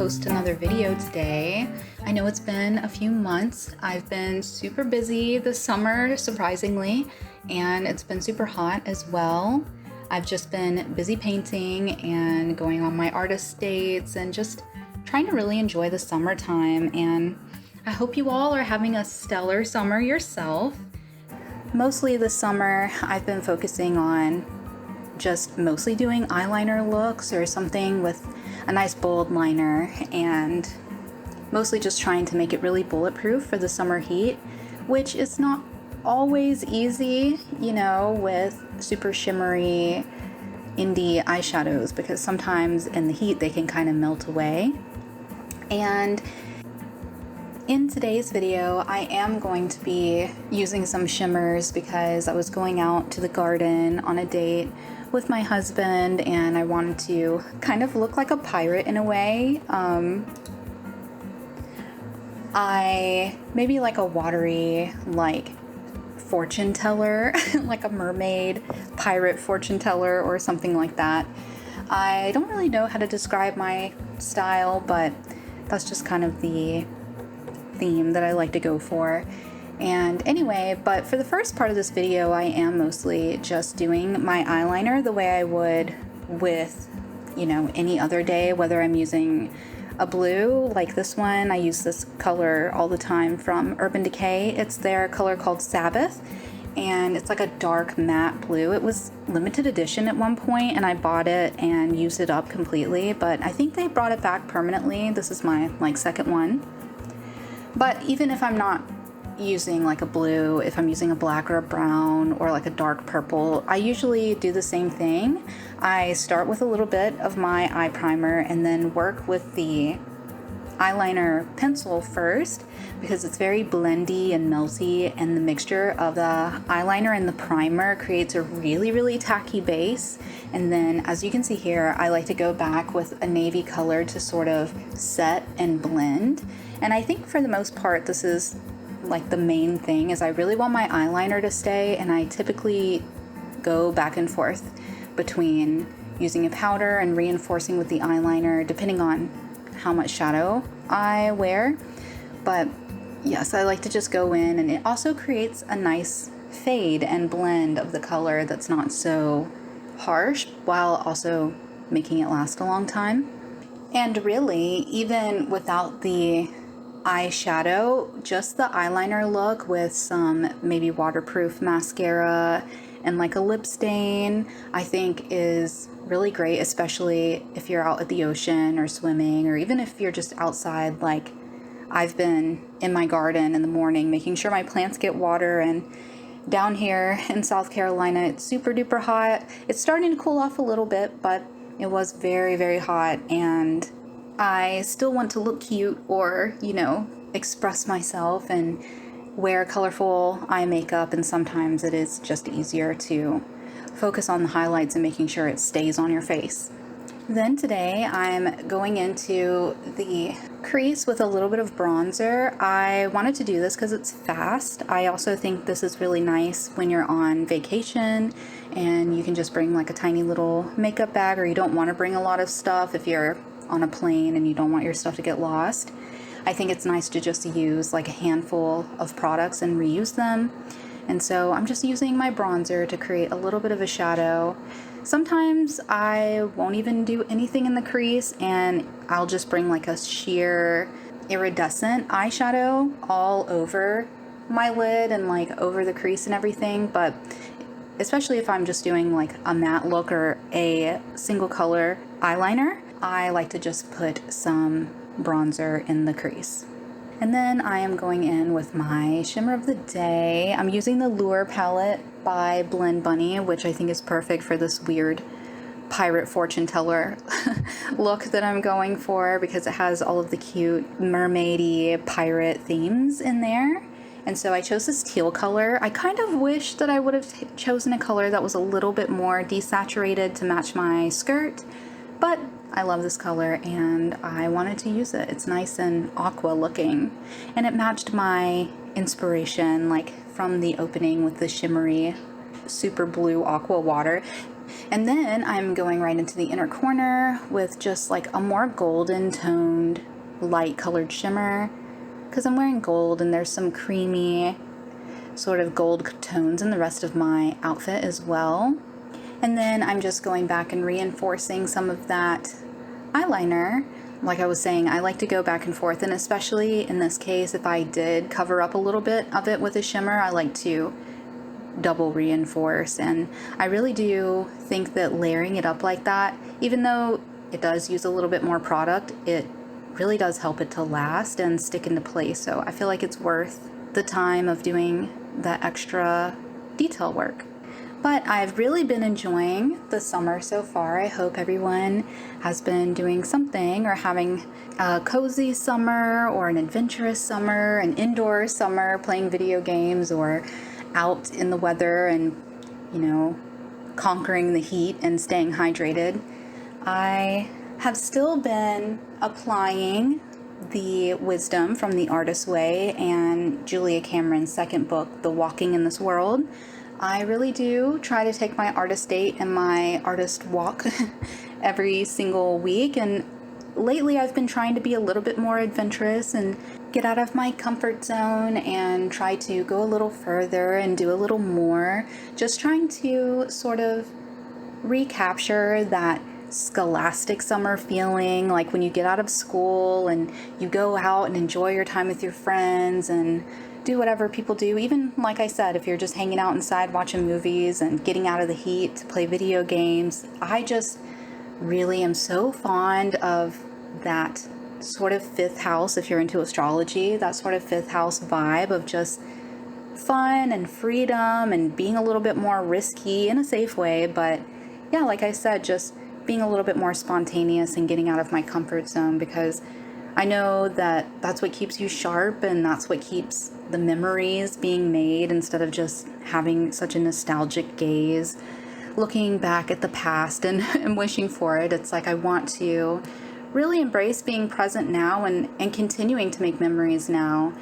post another video today. I know it's been a few months. I've been super busy this summer, surprisingly, and it's been super hot as well. I've just been busy painting and going on my artist dates and just trying to really enjoy the summertime, and I hope you all are having a stellar summer yourself. Mostly this summer, I've been focusing on just mostly doing eyeliner looks or something with a nice bold liner, and mostly just trying to make it really bulletproof for the summer heat, which is not always easy, you know, with super shimmery indie eyeshadows, because sometimes in the heat they can kind of melt away. And in today's video, I am going to be using some shimmers because I was going out to the garden on a date with my husband and I wanted to kind of look like a pirate in a way. I maybe like a watery, like fortune teller, like a mermaid pirate fortune teller or something like that. I don't really know how to describe my style, but that's just kind of the theme that I like to go for. And anyway, but for the first part of this video, I am mostly just doing my eyeliner the way I would with, you know, any other day, whether I'm using a blue like this one. I use this color all the time from Urban Decay. It's their color called Sabbath, and it's like a dark matte blue. It was limited edition at one point and I bought it and used it up completely, but I think they brought it back permanently. This is my second one. But even if I'm not using like a blue, if I'm using a black or a brown or like a dark purple, I usually do the same thing. I start with a little bit of my eye primer and then work with the eyeliner pencil first, because it's very blendy and melty, and the mixture of the eyeliner and the primer creates a really tacky base. And then, as you can see here, I like to go back with a navy color to sort of set and blend. And I think for the most part, this is like the main thing, is I really want my eyeliner to stay, and I typically go back and forth between using a powder and reinforcing with the eyeliner depending on how much shadow I wear. But yes, I like to just go in, and it also creates a nice fade and blend of the color that's not so harsh, while also making it last a long time. And really, even without the eyeshadow, just the eyeliner look with some maybe waterproof mascara and like a lip stain, I think is really great, especially if you're out at the ocean or swimming, or even if you're just outside. Like I've been in my garden in the morning making sure my plants get water, and down here in South Carolina it's super duper hot. It's starting to cool off a little bit, but it was very hot, and I still want to look cute or, you know, express myself and wear colorful eye makeup, and sometimes it is just easier to focus on the highlights and making sure it stays on your face. Then today I'm going into the crease with a little bit of bronzer. I wanted to do this because it's fast. I also think this is really nice when you're on vacation and you can just bring like a tiny little makeup bag, or you don't want to bring a lot of stuff if you're on a plane and you don't want your stuff to get lost. I think it's nice to just use like a handful of products and reuse them. And so I'm just using my bronzer to create a little bit of a shadow. Sometimes I won't even do anything in the crease, and I'll just bring like a sheer iridescent eyeshadow all over my lid and like over the crease and everything. But especially if I'm just doing like a matte look or a single color eyeliner, I like to just put some bronzer in the crease. And then I am going in with my shimmer of the day. I'm using the Lure palette by Blend Bunny, which I think is perfect for this weird pirate fortune teller look that I'm going for, because it has all of the cute mermaidy pirate themes in there. And so I chose this teal color. I kind of wish that I would have chosen a color that was a little bit more desaturated to match my skirt, but I love this color and I wanted to use it. It's nice and aqua looking, and it matched my inspiration like from the opening with the shimmery super blue aqua water. And then I'm going right into the inner corner with just like a more golden toned, light colored shimmer, because I'm wearing gold and there's some creamy sort of gold tones in the rest of my outfit as well. And then I'm just going back and reinforcing some of that eyeliner. Like I was saying, I like to go back and forth, and especially in this case, if I did cover up a little bit of it with a shimmer, I like to double reinforce. And I really do think that layering it up like that, even though it does use a little bit more product, it really does help it to last and stick into place. So I feel like it's worth the time of doing that extra detail work. But I've really been enjoying the summer so far. I hope everyone has been doing something or having a cozy summer or an adventurous summer, an indoor summer, playing video games or out in the weather and, conquering the heat and staying hydrated. I have still been applying the wisdom from The Artist's Way and Julia Cameron's second book, The Walking in This World. I really do try to take my artist date and my artist walk every single week, and lately I've been trying to be a little bit more adventurous and get out of my comfort zone and try to go a little further and do a little more, just trying to sort of recapture that scholastic summer feeling, like when you get out of school and you go out and enjoy your time with your friends and do whatever people do. Even, like I said, if you're just hanging out inside watching movies and getting out of the heat to play video games. I just really am so fond of that sort of fifth house, if you're into astrology, that sort of fifth house vibe of just fun and freedom and being a little bit more risky in a safe way. But yeah, like I said, just being a little bit more spontaneous and getting out of my comfort zone, because I know that that's what keeps you sharp and that's what keeps the memories being made, instead of just having such a nostalgic gaze, looking back at the past and wishing for it. It's like I want to really embrace being present now and continuing to make memories now.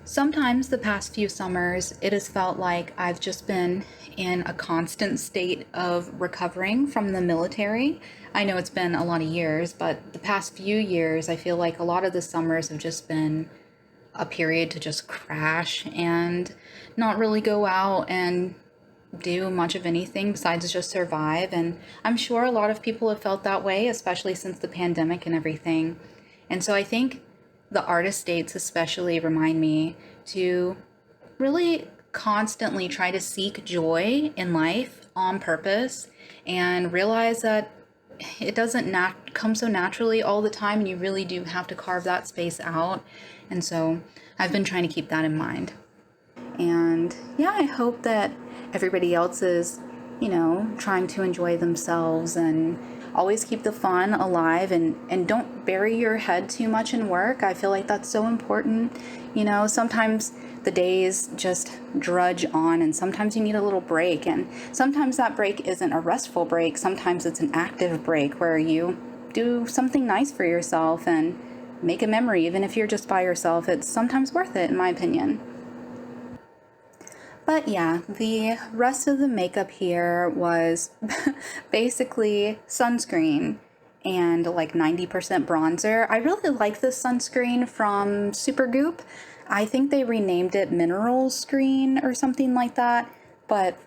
Sometimes the past few summers, it has felt like I've just been in a constant state of recovering from the military. I know it's been a lot of years, but the past few years, I feel like a lot of the summers have just been a period to just crash and not really go out and do much of anything besides just survive. And I'm sure a lot of people have felt that way, especially since the pandemic and everything. And so I think the artist dates especially remind me to really constantly try to seek joy in life on purpose and realize that it doesn't come so naturally all the time, and you really do have to carve that space out. And so I've been trying to keep that in mind. And yeah, I hope that everybody else is, trying to enjoy themselves and always keep the fun alive, and don't bury your head too much in work. I feel like that's so important. Sometimes the days just drudge on, and sometimes you need a little break, and sometimes that break isn't a restful break. Sometimes it's an active break where you do something nice for yourself and make a memory. Even if you're just by yourself, it's sometimes worth it, in my opinion. But yeah, the rest of the makeup here was basically sunscreen and like 90% bronzer. I really like this sunscreen from Supergoop. I think they renamed it Mineral Screen or something like that. But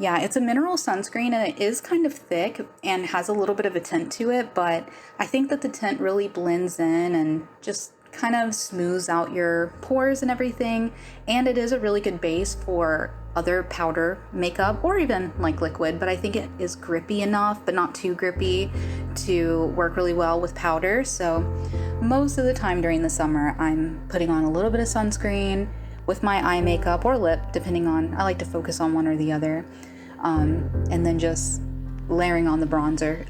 yeah, it's a mineral sunscreen, and it is kind of thick and has a little bit of a tint to it. But I think that the tint really blends in and just kind of smooths out your pores and everything. And it is a really good base for other powder makeup or even like liquid, but I think it is grippy enough but not too grippy to work really well with powder. So most of the time during the summer, I'm putting on a little bit of sunscreen with my eye makeup or lip, depending on, I like to focus on one or the other, and then just layering on the bronzer.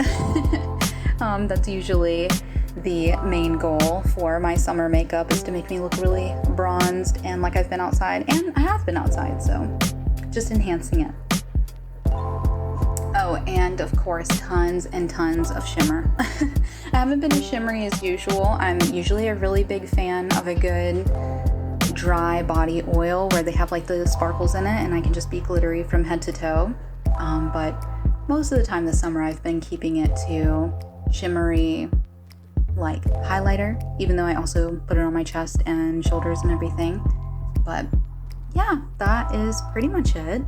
That's usually the main goal for my summer makeup, is to make me look really bronzed and like I've been outside, and I have been outside, so just enhancing it. Oh, and of course, tons and tons of shimmer. I haven't been as shimmery as usual. I'm usually a really big fan of a good dry body oil where they have like the sparkles in it and I can just be glittery from head to toe. but most of the time this summer I've been keeping it to shimmery like highlighter, even though I also put it on my chest and shoulders and everything. But yeah, that is pretty much it.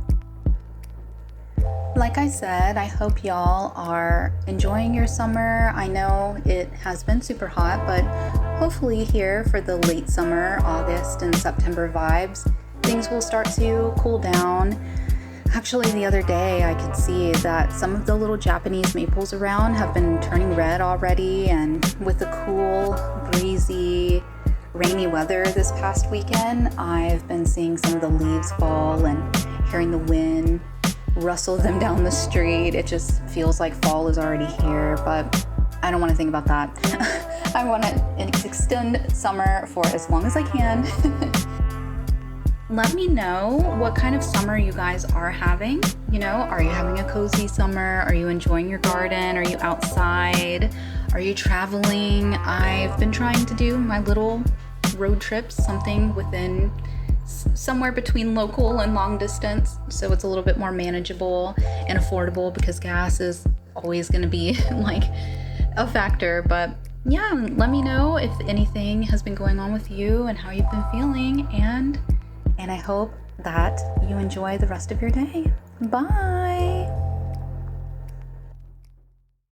Like I said, I hope y'all are enjoying your summer. I know it has been super hot, but hopefully here for the late summer, August and September vibes, things will start to cool down. Actually, the other day I could see that some of the little Japanese maples around have been turning red already, and with the cool, breezy, rainy weather this past weekend, I've been seeing some of the leaves fall and hearing the wind rustle them down the street. It just feels like fall is already here, but I don't want to think about that. I want to extend summer for as long as I can. Let me know what kind of summer you guys are having. You know, are you having a cozy summer? Are you enjoying your garden? Are you outside? Are you traveling? I've been trying to do my little road trips, something within somewhere between local and long distance, so it's a little bit more manageable and affordable, because gas is always going to be like a factor. But yeah, let me know if anything has been going on with you and how you've been feeling, and I hope that you enjoy the rest of your day. Bye.